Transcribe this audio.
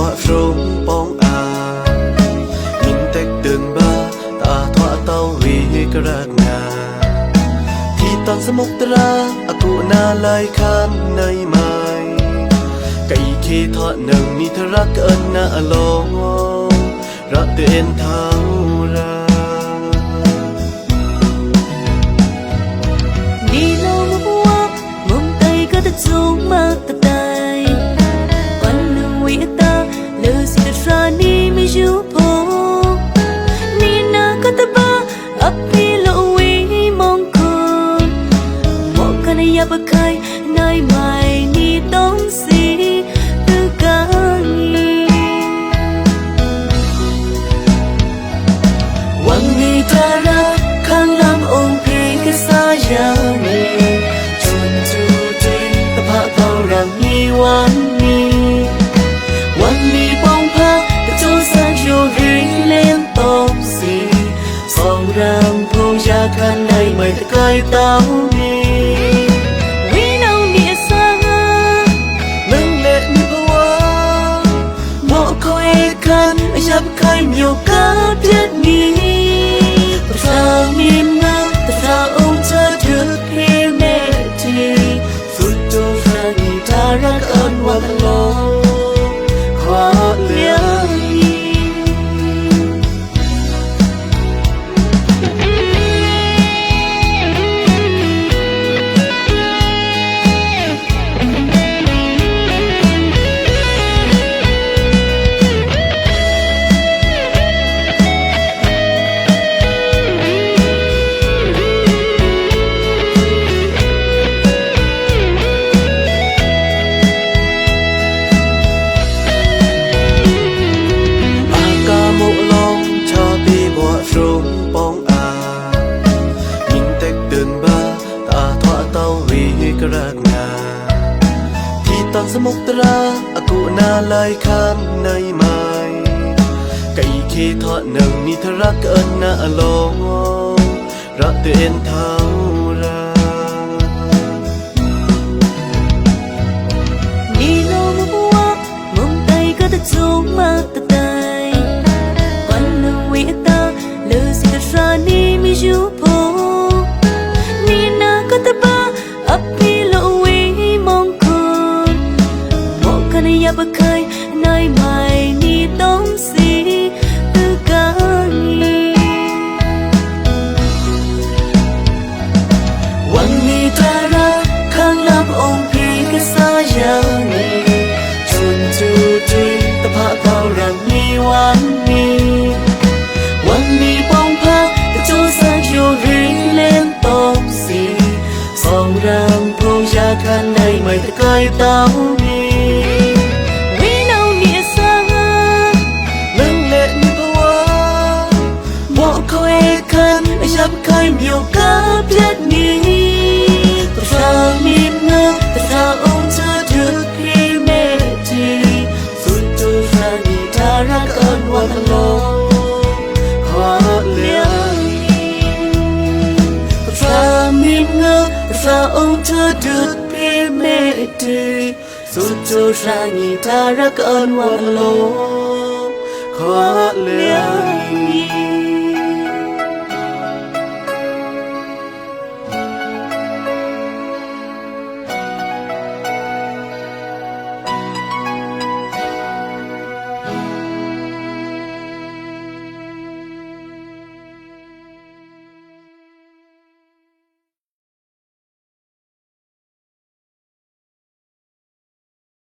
bọa rong bóng nhìn tách đường ba ta thoa tao vì cái rạc ngà thì toàn sẽ mốc ra aku na lai khan nay mai cây khi thoa nâng mi thơ rắc ơn na lo ra tên thao ra đi lâu quá mong tay có thật xuống mà tập tay quan lưng quý ta lỡ xin được ra đi mi chú phố ni na có tập ba ấp đi lộ quý mong con mong cả này bậc khai nơi mai ni tông si từ cảวันนี้เธอรักข้างลำองค์พรีกษายานีจนจูจีตะพะเผารังมีวันนี้ป้องพักแต่โจรสร้างโยรีเลี้ยงตบสีสองรำพงยาคันในไม่ตะไกลเต้านี้วินาทีสังมึงเล็ดมีภาวะหมอกคอยกันยับใครมีโอกาสเด็ดนี้มีน้ำแต่เราองค์เธอถึงเพียงแม่ทีสุดโจรสนิทารักอันวันโลขอเลี้ยงrong bóng nhìn tách đường ba ta thoa tao vì cái rạc ngà thì toàn sẽ mốc ra aku na lai khan nay mai cây khi thoa nâng mi thơ rắc ơn na lo ra tên thao ra đi lâu quá mong tay có thật xuống mà tập tay quan lưng quý ta lỡ xin được ra đi mi chú phố ni na có tập ba ấp đi lộ quý mong con mong cả này bậc khai nơi mai ni tông si từ cảวันนี้เธอรักข้างลำองค์พรีกษายานีจนจูจีตะพะเผารังมีวันนี้ป้องพักแต่โจรสร้างโยรีเลี้ยงตบสีสองรำพงยาคันในไม่ตะไกลเต้านี้วินาทีสังมึงเล็ดมีภาวะบอกเขาเองกันยับใครมีโอกาสเด็ดนี้แต่เรามีเงินแต่เราองค์เธอถึงพี่แม่ทีสุดโจรนิทารักอันวันโลขอเลี้ยงเรามีเงินแต่เราองค์เธอถึงพี่แม่ทีสุดโจรนิทารักอันวันโลขอ